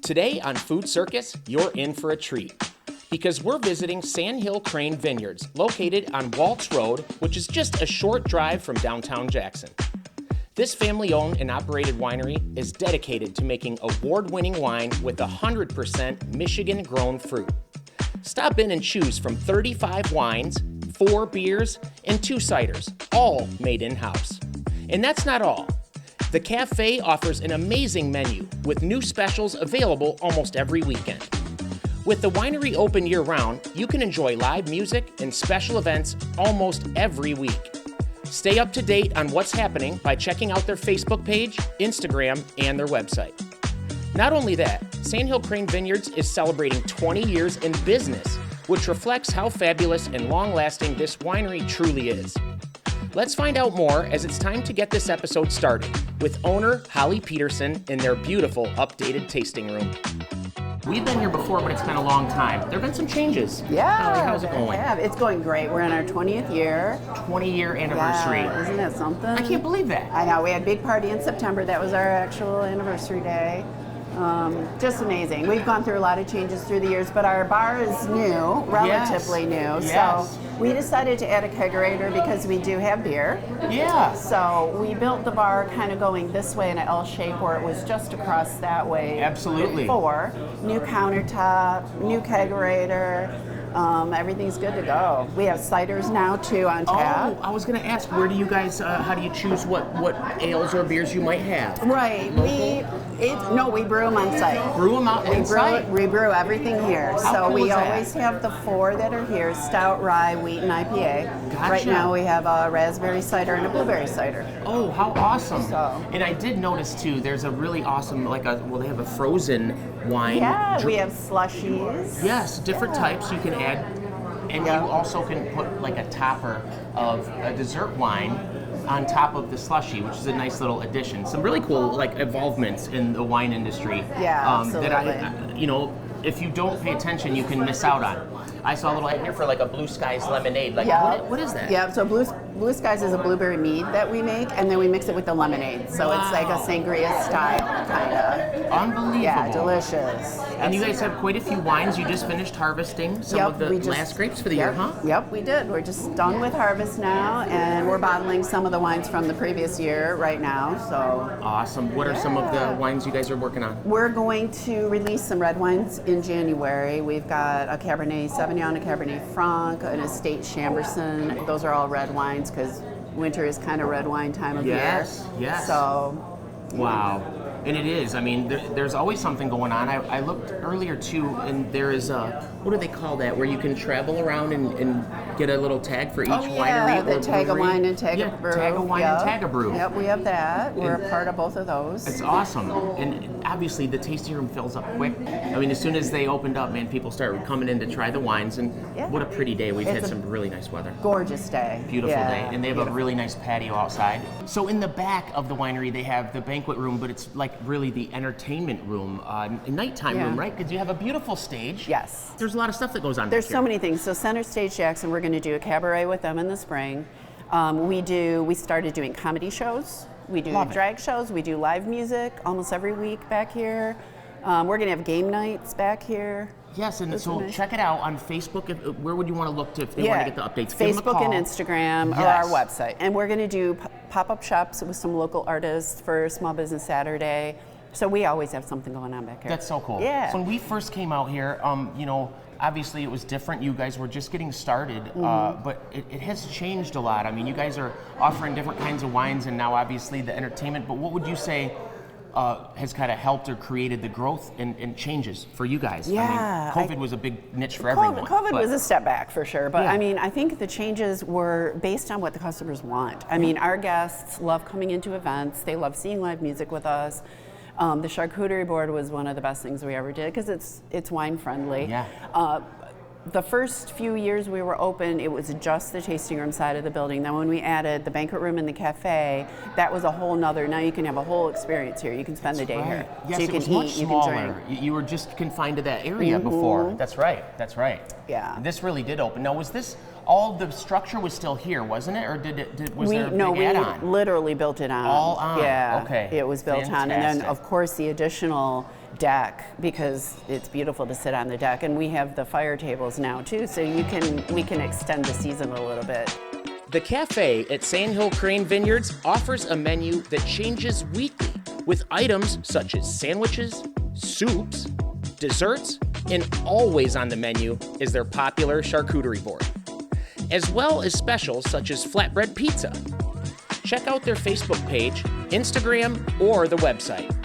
Today on Food Circus, you're in for a treat because we're visiting Sandhill Crane Vineyards, located on Waltz Road, which is just a short drive from downtown Jackson. This family-owned and operated winery is dedicated to making award-winning wine with 100% Michigan-grown fruit. Stop in and choose from 35 wines, 4 beers, and 2 ciders, all made in-house. And that's not all. The cafe offers an amazing menu with new specials available almost every weekend. With the winery open year-round, you can enjoy live music and special events almost every week. Stay up to date on what's happening by checking out their Facebook page, Instagram, and their website. Not only that, Sandhill Crane Vineyards is celebrating 20 years in business, which reflects how fabulous and long-lasting this winery truly is. Let's find out more as it's time to get this episode started with owner Holly Peterson in their beautiful updated tasting room. We've been here before, but it's been a long time. There have been some changes. Yeah. Holly, how's it going? Yeah, it's going great. We're in our 20th year. 20-year anniversary. Yeah, isn't that something? I can't believe that. I know. We had a big party in September. That was our actual anniversary day. Just amazing. We've gone through a lot of changes through the years, but our bar is new, relatively new. Yes. So we decided to add a kegerator because we do have beer. Yeah. So we built the bar kind of going this way in an L shape where it was just across that way. Absolutely. Before. New countertop, new kegerator. Everything's good to go. We have ciders now too on tap. Oh, I was going to ask, where do you guys, how do you choose what ales or beers you might have? Right. We brew them on site. Brew them out on site? We brew everything here. How So cool we is that? always have the 4 that are here: stout, rye, wheat, and IPA. Gotcha. Right now we have a raspberry cider and a blueberry cider. Oh, how awesome. So- And I did notice too, there's a really awesome, they have a frozen wine. Yeah, we have slushies. Yes, different Yeah. types you can add. And Yeah. you also can put like a topper of a dessert wine on top of the slushie, which is a nice little addition. Some really cool involvements in the wine industry. Yeah, That if you don't pay attention, you can miss out on. I saw a little ad here for a Blue Skies lemonade. What is that? Yeah, so Blue Skies is a blueberry mead that we make, and then we mix it with the lemonade. So it's like a sangria style, kind of. Unbelievable. Yeah, delicious. And you guys have quite a few wines. You just finished harvesting some of the last grapes for the year, huh? Yep, we did. We're just done with harvest now, and we're bottling some of the wines from the previous year right now. So Awesome. What are some of the wines you guys are working on? we're going to release some red wines in January. We've got a Cabernet Sauvignon, a Cabernet Franc, an Estate Chamberson. Those are all red wines because winter is kind of red wine time of year. Yes. So, Wow. And it is. I mean, there's always something going on. I looked earlier too, and there is what do they call that? Where you can travel around and get a little tag for each winery the or tag a brewery. wine and tag a brew. Tag a wine and tag a brew. Yep, we have that. We're a part of both of those. It's awesome. And obviously the tasting room fills up quick. I mean, as soon as they opened up, man, people started coming in to try the wines, and what a pretty day. We've had some really nice weather. Gorgeous day. Beautiful Yeah, day. And they have a really nice patio outside. So in the back of the winery, they have the banquet room, but it's like really the entertainment room, nighttime room, right? Because you have a beautiful stage. Yes. There's a lot of stuff that goes on There's back so here. many things. So Center Stage Jackson, we're going to do a cabaret with them in the spring. We started doing comedy shows. We do drag shows. We do live music almost every week back here. We're going to have game nights back here. Yes, and so nice. check it out on Facebook. Where would you want to look if they want to get the updates? Give them a Facebook call. and Instagram or our website. And we're going to do pop-up shops with some local artists for Small Business Saturday. So we always have something going on back here. That's so cool. Yeah. So when we first came out here, obviously it was different. You guys were just getting started, but it has changed a lot. I mean, you guys are offering different kinds of wines and now obviously the entertainment, but what would you say has kind of helped or created the growth and changes for you guys? Yeah, I mean, COVID was a big niche for everyone. COVID was a step back for sure, but Yeah. I mean, I think the changes were based on what the customers want. I mean, our guests love coming into events. They love seeing live music with us. The charcuterie board was one of the best things we ever did because it's wine friendly. Yeah. The first few years we were open, it was just the tasting room side of the building. Then when we added the banquet room and the cafe, that was a whole nother, now you can have a whole experience here. You can spend the day here. Yes, so you it can was eat, much you smaller. can drink. You were just confined to that area before. That's right. Yeah. This really did open. Now, was this all the structure was still here, wasn't it, or was there a big we add-on? literally built it on. All on. Yeah. Okay. It was built on, and then Fantastic. of course the additional deck because it's beautiful to sit on the deck. And we have the fire tables now too, so we can extend the season a little bit. The cafe at Sandhill Crane Vineyards offers a menu that changes weekly with items such as sandwiches, soups, desserts, and always on the menu is their popular charcuterie board, as well as specials such as flatbread pizza. Check out their Facebook page, Instagram, or the website.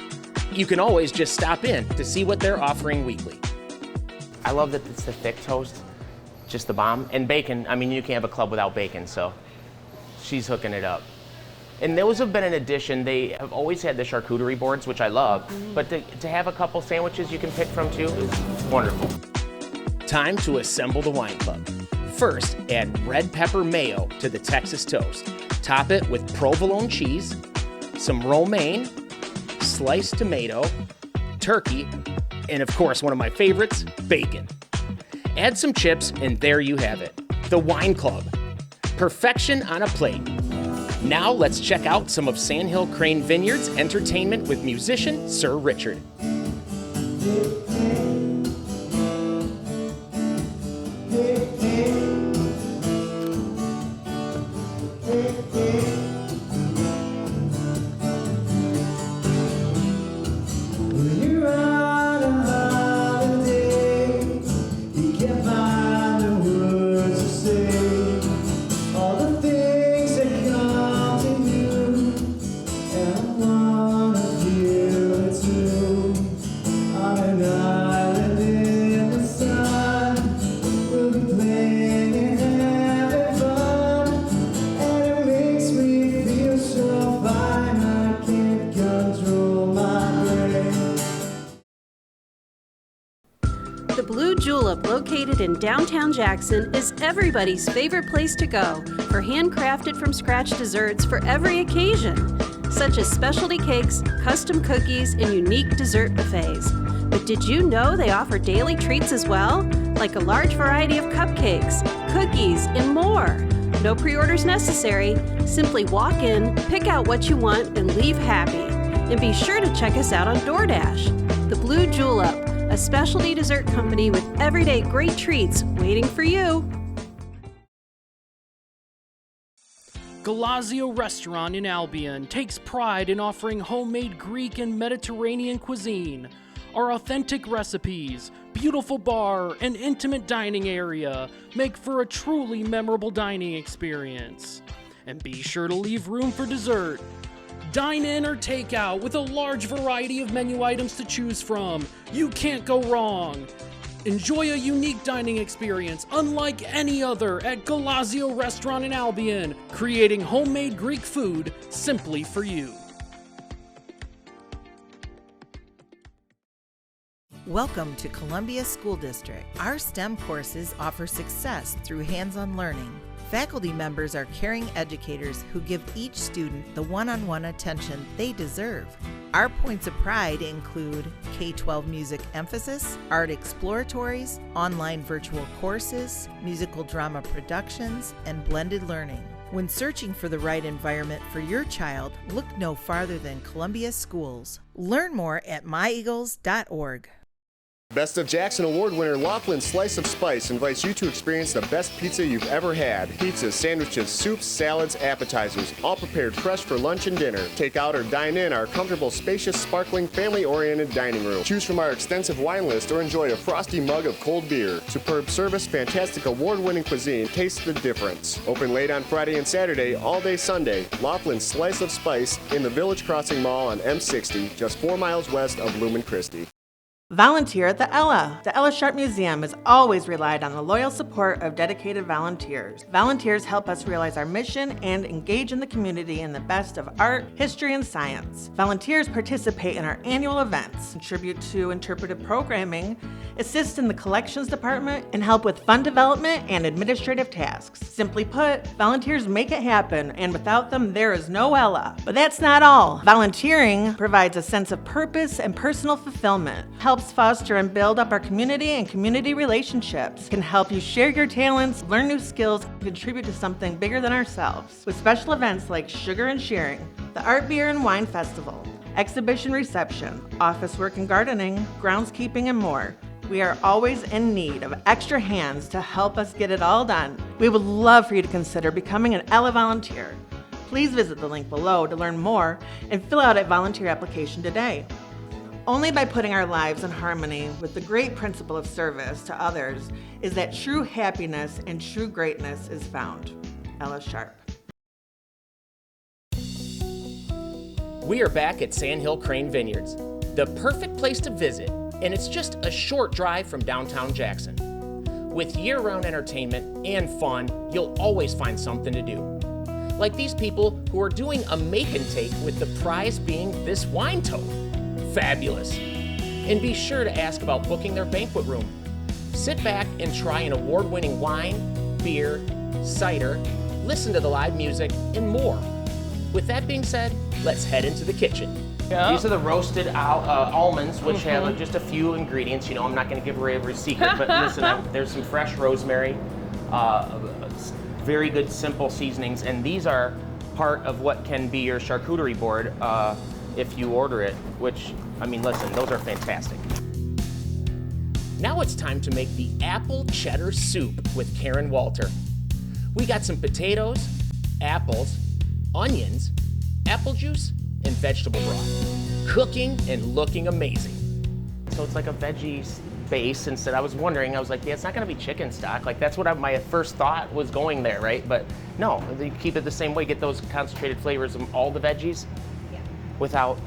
You can always just stop in to see what they're offering weekly. I love that it's the thick toast, just the bomb. And bacon, I mean, you can't have a club without bacon, so she's hooking it up. And those have been an addition. They have always had the charcuterie boards, which I love, but to have a couple sandwiches you can pick from too is wonderful. Time to assemble the wine club. First, add red pepper mayo to the Texas toast. Top it with provolone cheese, some romaine, sliced tomato, turkey, and of course, one of my favorites, bacon. Add some chips, and there you have it. The Wine Club. Perfection on a plate. Now let's check out some of Sandhill Crane Vineyards entertainment with musician Sir Richard. The Blue Julep, located in downtown Jackson, is everybody's favorite place to go for handcrafted from scratch desserts for every occasion, such as specialty cakes, custom cookies, and unique dessert buffets. But did you know they offer daily treats as well? Like a large variety of cupcakes, cookies, and more. No pre-orders necessary. Simply walk in, pick out what you want, and leave happy. And be sure to check us out on DoorDash. The Blue Julep, a specialty dessert company with everyday great treats waiting for you. Galazio Restaurant in Albion takes pride in offering homemade Greek and Mediterranean cuisine. Our authentic recipes, beautiful bar, and intimate dining area make for a truly memorable dining experience. And be sure to leave room for dessert. Dine in or take out with a large variety of menu items to choose from. You can't go wrong. Enjoy a unique dining experience unlike any other at Galazio Restaurant in Albion, creating homemade Greek food simply for you. Welcome to Columbia School District. Our STEM courses offer success through hands-on learning. Faculty members are caring educators who give each student the one-on-one attention they deserve. Our points of pride include K-12 music emphasis, art exploratories, online virtual courses, musical drama productions, and blended learning. When searching for the right environment for your child, look no farther than Columbia Schools. Learn more at myeagles.org. Best of Jackson Award winner Laughlin Slice of Spice invites you to experience the best pizza you've ever had. Pizzas, sandwiches, soups, salads, appetizers, all prepared fresh for lunch and dinner. Take out or dine in our comfortable, spacious, sparkling, family-oriented dining room. Choose from our extensive wine list or enjoy a frosty mug of cold beer. Superb service, fantastic award-winning cuisine. Taste the difference. Open late on Friday and Saturday, all day Sunday. Laughlin Slice of Spice in the Village Crossing Mall on M60, just 4 miles west of Lumen Christi. Volunteer at the Ella. The Ella Sharp Museum has always relied on the loyal support of dedicated volunteers. Volunteers help us realize our mission and engage in the community in the best of art, history, and science. Volunteers participate in our annual events, contribute to interpretive programming, assist in the collections department, and help with fund development and administrative tasks. Simply put, volunteers make it happen, and without them, there is no Ella. But that's not all. Volunteering provides a sense of purpose and personal fulfillment, helps foster and build up our community and community relationships, can help you share your talents, learn new skills, and contribute to something bigger than ourselves. With special events like Sugar and Sharing, the Art, Beer, and Wine Festival, exhibition reception, office work and gardening, groundskeeping, and more. We are always in need of extra hands to help us get it all done. We would love for you to consider becoming an Ella volunteer. Please visit the link below to learn more and fill out a volunteer application today. Only by putting our lives in harmony with the great principle of service to others is that true happiness and true greatness is found. Ella Sharp. We are back at Sandhill Crane Vineyards, the perfect place to visit, and it's just a short drive from downtown Jackson. With year-round entertainment and fun, you'll always find something to do. Like these people who are doing a make and take with the prize being this wine tote. Fabulous. And be sure to ask about booking their banquet room. Sit back and try an award-winning wine, beer, cider, listen to the live music, and more. With that being said, let's head into the kitchen. Yeah. These are the roasted almonds, which have just a few ingredients. You know, I'm not going to give away every secret, but listen, there's some fresh rosemary, very good simple seasonings, and these are part of what can be your charcuterie board if you order it, which, I mean, listen, those are fantastic. Now it's time to make the apple cheddar soup with Karen Walter. We got some potatoes, apples, onions, apple juice, and vegetable broth. Cooking and looking amazing. So it's like a veggie base instead. I was wondering, I was like, yeah, it's not gonna be chicken stock. Like that's what my first thought was going there, right? But no, you keep it the same way, get those concentrated flavors of all the veggies without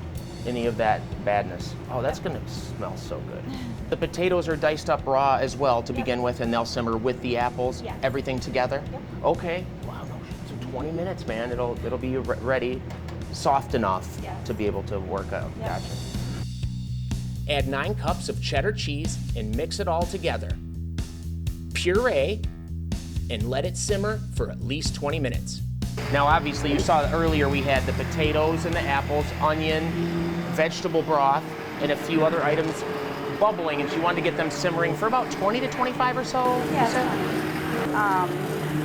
any of that badness. Oh, that's gonna smell so good. The potatoes are diced up raw as well to begin with, and they'll simmer with the apples, everything together? Okay, wow, no, so 20 minutes, man. It'll be ready, soft enough to be able to work out. Gotcha. Add 9 cups of cheddar cheese and mix it all together. Puree and let it simmer for at least 20 minutes. Now obviously you saw earlier we had the potatoes and the apples, onion, vegetable broth, and a few other items bubbling, and she wanted to get them simmering for about 20 to 25 or so? Yeah,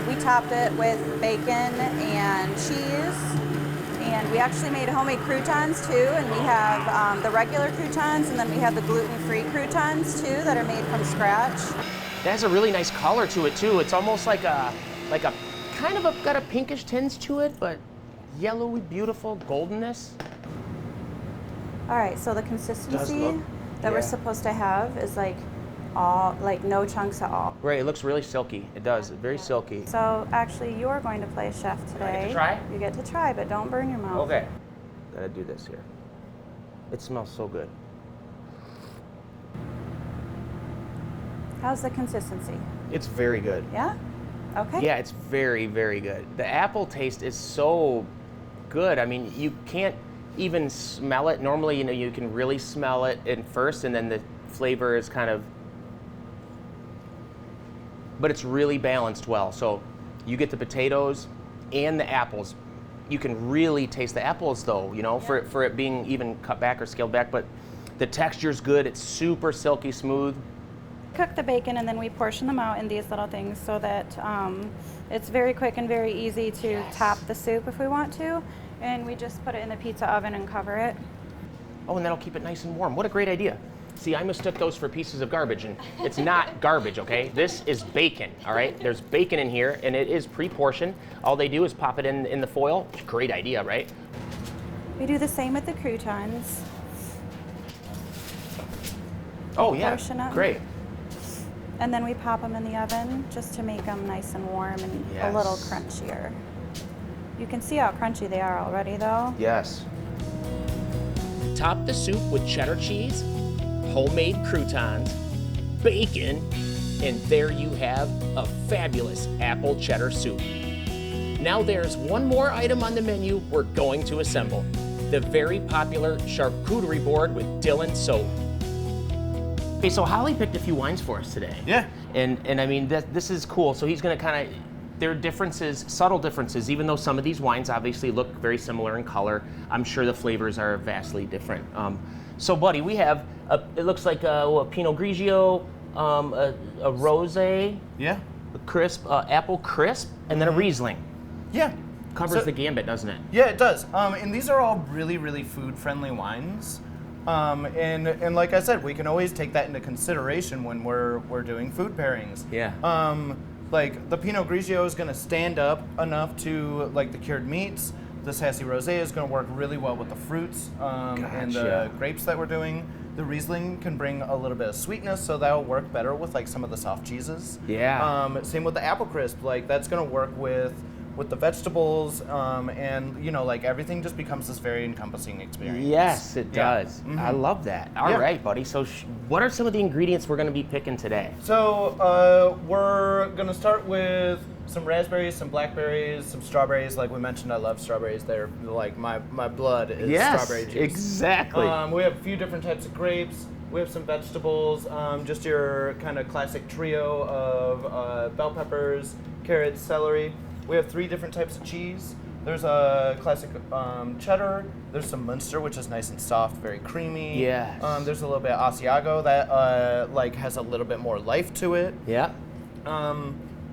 we topped it with bacon and cheese. And we actually made homemade croutons too, and we have the regular croutons, and then we have the gluten-free croutons too that are made from scratch. It has a really nice color to it too. It's almost like a kind of got a pinkish tinge to it, but yellowy, beautiful goldenness. All right, so the consistency that we're supposed to have is like no chunks at all. Right, it looks really silky. It does, very silky. So actually, you're going to play chef today. I get to try? You get to try, but don't burn your mouth. Okay, gotta do this here. It smells so good. How's the consistency? It's very good. Yeah? Okay. Yeah, it's very, very good. The apple taste is so good. I mean, you can't even smell it. Normally, you know, you can really smell it in first, and then the flavor is kind of, but it's really balanced well. So you get the potatoes and the apples. You can really taste the apples though, you know, for it being even cut back or scaled back, but the texture's good. It's super silky smooth. Cook the bacon, and then we portion them out in these little things so that it's very quick and very easy to top the soup if we want to. And we just put it in the pizza oven and cover it. Oh, and that'll keep it nice and warm. What a great idea. See, I mistook those for pieces of garbage, and it's not garbage, okay? This is bacon, all right? There's bacon in here, and it is pre-portioned. All they do is pop it in the foil. Great idea, right? We do the same with the croutons. Oh, yeah, Portion them. great. And then we pop them in the oven just to make them nice and warm and a little crunchier. You can see how crunchy they are already, though. Yes. Top the soup with cheddar cheese, homemade croutons, bacon, and there you have a fabulous apple cheddar soup. Now there's one more item on the menu we're going to assemble. The very popular charcuterie board with Dylan soap. Okay, so Holly picked a few wines for us today. Yeah. And I mean, this is cool. So he's gonna kind of, there are differences, subtle differences, even though some of these wines obviously look very similar in color. I'm sure the flavors are vastly different. So buddy, we have, it looks like a Pinot Grigio, a Rosé, Yeah. a crisp, apple crisp, and then a Riesling. Yeah. Covers the gambit, doesn't it? Yeah, it does. And these are all really, really food-friendly wines. And like I said, we can always take that into consideration when we're doing food pairings. Yeah. Like the Pinot Grigio is going to stand up enough to like the cured meats. The Sassy Rosé is going to work really well with the fruits and the grapes that we're doing. The Riesling can bring a little bit of sweetness, so that'll work better with like some of the soft cheeses. Yeah. Same with the apple crisp. Like that's going to work with the vegetables, and like everything just becomes this very encompassing experience. Yes, it does. Mm-hmm. I love that. All right, buddy. So what are some of the ingredients we're going to be picking today? So we're going to start with some raspberries, some blackberries, some strawberries. Like we mentioned, I love strawberries. They're like my blood is strawberry juice. Exactly. We have a few different types of grapes. We have some vegetables, just your kind of classic trio of bell peppers, carrots, celery. We have 3 different types of cheese. There's a classic cheddar. There's some Munster, which is nice and soft, very creamy. Yes. There's a little bit of Asiago that like has a little bit more life to it. Yeah.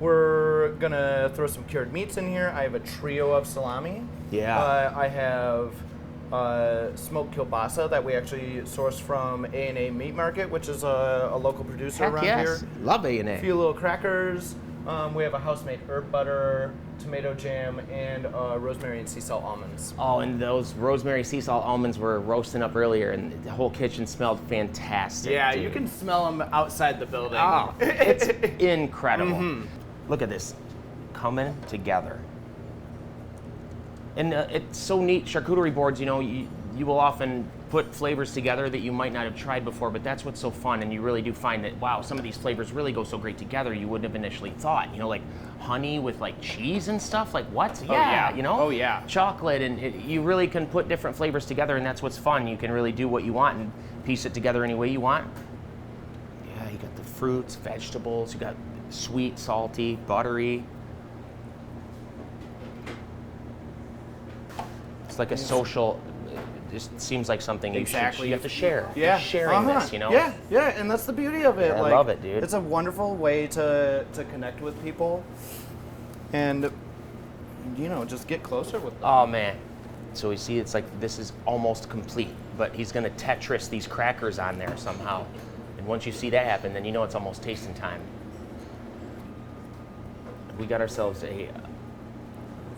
We're gonna throw some cured meats in here. I have a trio of salami. Yeah. I have smoked kielbasa that we actually source from A&A Meat Market, which is a local producer Heck around yes. here. Love A A&A. few little crackers. We have a house-made herb butter, tomato jam, and rosemary and sea salt almonds. Oh, and those rosemary sea salt almonds were roasting up earlier, and the whole kitchen smelled fantastic. Yeah, dude. you can smell them outside the building. Oh, it's incredible. Look at this, coming together. And it's so neat. Charcuterie boards, you will often put flavors together that you might not have tried before, but that's what's so fun, and you really do find that, wow, some of these flavors really go so great together you wouldn't have initially thought. Like honey with like cheese and stuff, like what? Yeah, Oh, yeah. Chocolate, and you really can put different flavors together, and that's what's fun. You can really do what you want and piece it together any way you want. Yeah, you got the fruits, vegetables, you got sweet, salty, buttery. It's like a social, it just seems like something you have to share. Yeah. You're sharing this, Yeah, and that's the beauty of it. Yeah, I love it, dude. It's a wonderful way to connect with people and, just get closer with them. Oh, man. So we see it's like this is almost complete, but he's going to Tetris these crackers on there somehow. And once you see that happen, then you know it's almost tasting time. We got ourselves a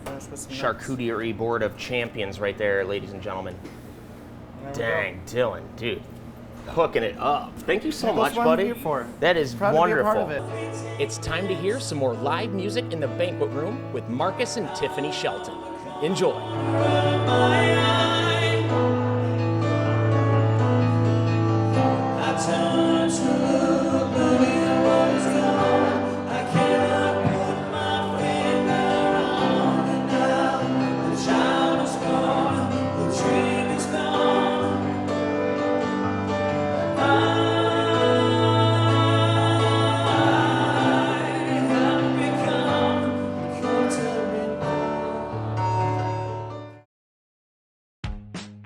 charcuterie board of champions right there, ladies and gentlemen. Dang, Dylan, dude, hooking it up. Thank you so much, buddy. That is wonderful. It's time to hear some more live music in the banquet room with Marcus and Tiffany Shelton. Enjoy.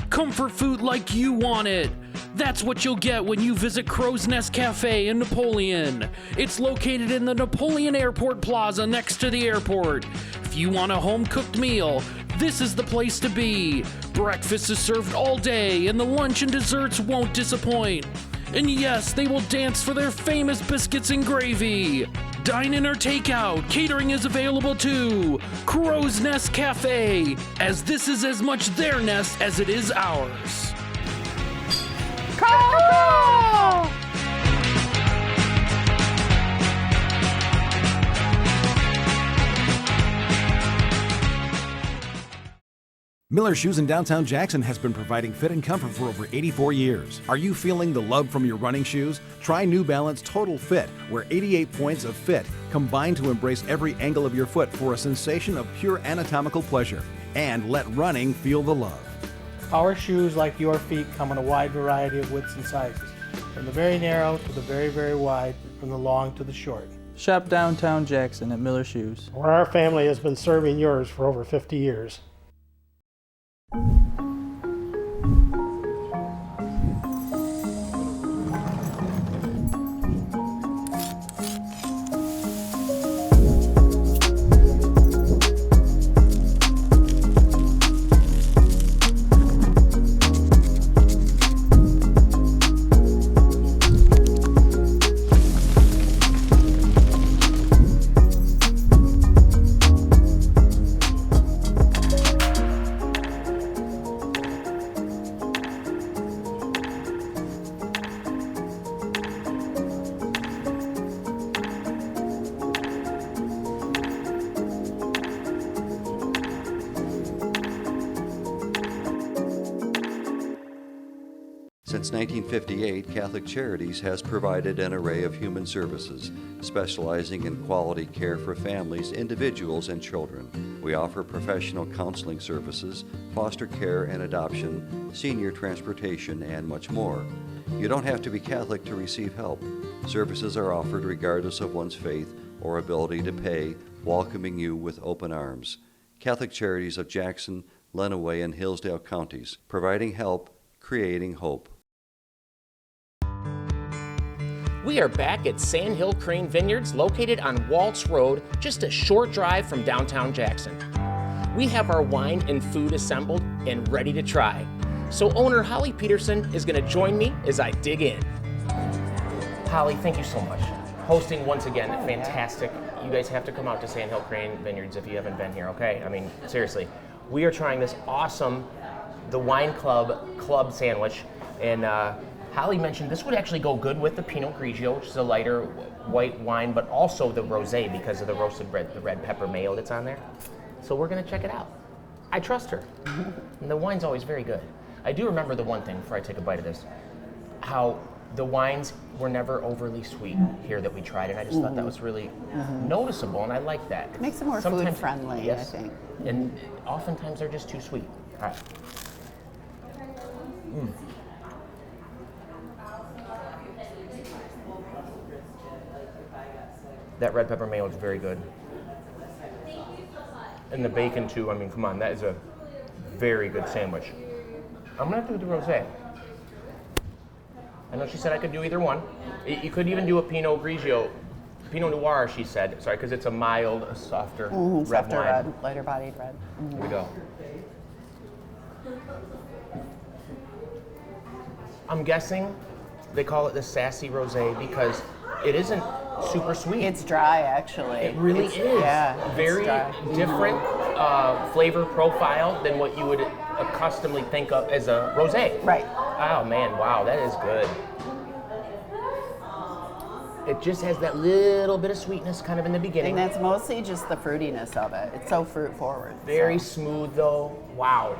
Comfort food like you want it. That's what you'll get when you visit Crow's Nest Cafe in Napoleon. It's located in the Napoleon Airport Plaza next to the airport. If you want a home-cooked meal, this is the place to be. Breakfast is served all day, and the lunch and desserts won't disappoint. And yes, they will dance for their famous biscuits and gravy. Dine-in or takeout, catering is available too. Crow's Nest Cafe, as this is as much their nest as it is ours. Miller Shoes in downtown Jackson has been providing fit and comfort for over 84 years. Are you feeling the love from your running shoes? Try New Balance Total Fit, where 88 points of fit combine to embrace every angle of your foot for a sensation of pure anatomical pleasure. And let running feel the love. Our shoes, like your feet, come in a wide variety of widths and sizes, from the very narrow to the very, very wide, from the long to the short. Shop downtown Jackson at Miller Shoes, where our family has been serving yours for over 50 years. Since 1958, Catholic Charities has provided an array of human services, specializing in quality care for families, individuals, and children. We offer professional counseling services, foster care and adoption, senior transportation, and much more. You don't have to be Catholic to receive help. Services are offered regardless of one's faith or ability to pay, welcoming you with open arms. Catholic Charities of Jackson, Lenawee, and Hillsdale counties, providing help, creating hope. We are back at Sandhill Crane Vineyards, located on Waltz Road, just a short drive from downtown Jackson. We have our wine and food assembled and ready to try. So owner Holly Peterson is going to join me as I dig in. Holly, thank you so much. Hosting once again, fantastic. You guys have to come out to Sandhill Crane Vineyards if you haven't been here, okay? I mean, seriously. We are trying this awesome, the Wine Club sandwich, and Holly mentioned this would actually go good with the Pinot Grigio, which is a lighter white wine, but also the rosé because of the roasted red, the red pepper mayo that's on there. So we're gonna check it out. I trust her. And the wine's always very good. I do remember the one thing before I take a bite of this, how the wines were never overly sweet here that we tried, and I just thought that was really noticeable, and I like that. It makes it more food friendly, yes. I think. And oftentimes they're just too sweet. All right. That red pepper mayo is very good. And the bacon too, I mean, come on, that is a very good sandwich. I'm gonna do the rosé. I know she said I could do either one. You could even do a Pinot Grigio, Pinot Noir, she said. Sorry, because it's a mild, a softer red wine. Red, lighter bodied red. Here we go. I'm guessing they call it the sassy rosé because it isn't super sweet. It's dry, actually. It really is. Yeah, very different flavor profile than what you would accustomedly think of as a rosé. Right. Oh man, wow, that is good. It just has that little bit of sweetness kind of in the beginning. And that's mostly just the fruitiness of it. It's so fruit forward. Very smooth though. Wow.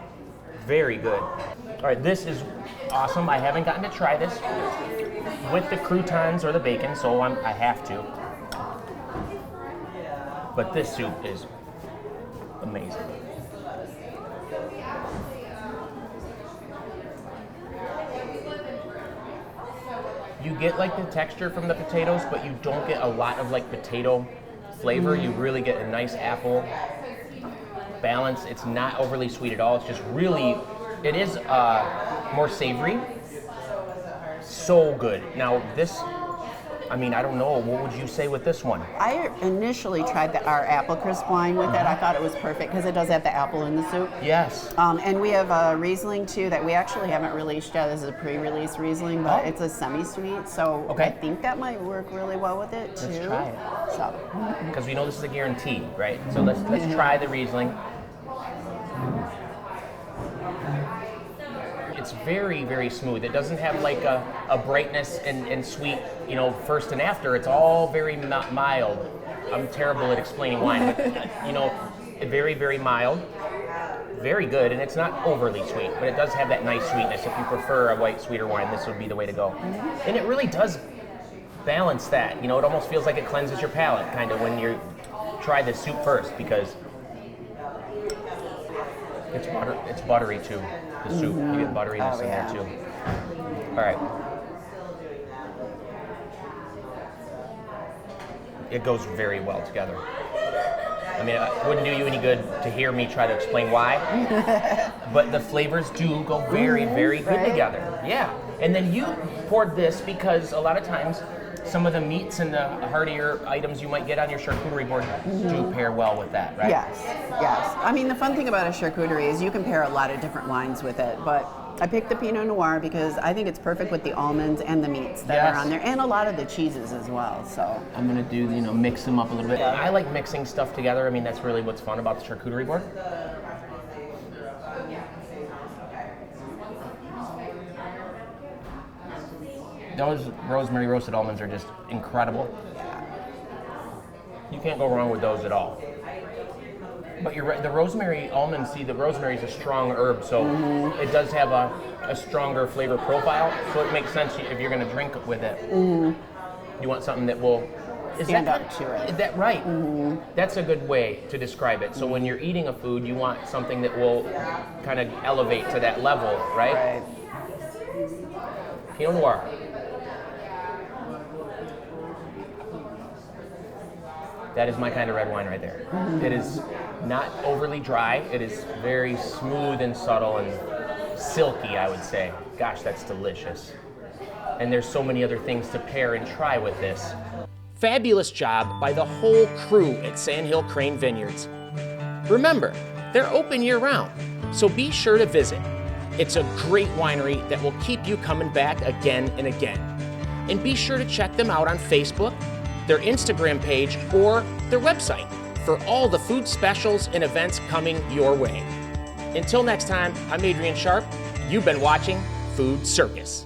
Very good. All right, this is awesome. I haven't gotten to try this with the croutons or the bacon, so I have to. But this soup is amazing. You get like the texture from the potatoes, but you don't get a lot of like potato flavor. You really get a nice apple balance. It's not overly sweet at all. It's just really, it is more savory. So good. Now this, I mean, I don't know, what would you say with this one? I initially tried our apple crisp wine with it. I thought it was perfect because it does have the apple in the soup. Yes. And we have a Riesling too that we actually haven't released yet. This is a pre-release Riesling, but it's a semi-sweet, so I think that might work really well with it too. Let's try it. So. Because we know this is a guarantee, right? So let's try the Riesling. It's very, very smooth. It doesn't have like a brightness and sweet, you know, first and after. It's all very mild. I'm terrible at explaining wine, but you know, very, very mild. Very good, and it's not overly sweet, but it does have that nice sweetness. If you prefer a white, sweeter wine, this would be the way to go. And it really does balance that. You know, it almost feels like it cleanses your palate, kind of, when you try the soup first, because it's buttery too. The soup, you get butteriness in there too. All right. It goes very well together. I mean, it wouldn't do you any good to hear me try to explain why, but the flavors do go very, very good together. Yeah. And then you poured this because a lot of times some of the meats and the heartier items you might get on your charcuterie board do pair well with that, right? Yes, yes. I mean, the fun thing about a charcuterie is you can pair a lot of different wines with it, but I picked the Pinot Noir because I think it's perfect with the almonds and the meats that are on there, and a lot of the cheeses as well. So I'm gonna do, you know, mix them up a little bit. I like mixing stuff together. I mean, that's really what's fun about the charcuterie board. Those rosemary roasted almonds are just incredible. You can't go wrong with those at all. But you're right, the rosemary almond seed, the rosemary is a strong herb, so it does have a stronger flavor profile, so it makes sense if you're going to drink it with it. You want something that will stand up to it. Is that right? That's a good way to describe it. So when you're eating a food, you want something that will kind of elevate to that level, right? Pinot Noir. That is my kind of red wine right there. It is not overly dry. It is very smooth and subtle and silky, I would say. Gosh, that's delicious. And there's so many other things to pair and try with this. Fabulous job by the whole crew at Sandhill Crane Vineyards. Remember, they're open year-round, so be sure to visit. It's a great winery that will keep you coming back again and again. And be sure to check them out on Facebook, their Instagram page, or their website for all the food specials and events coming your way. Until next time, I'm Adrian Sharp. You've been watching Food Circus.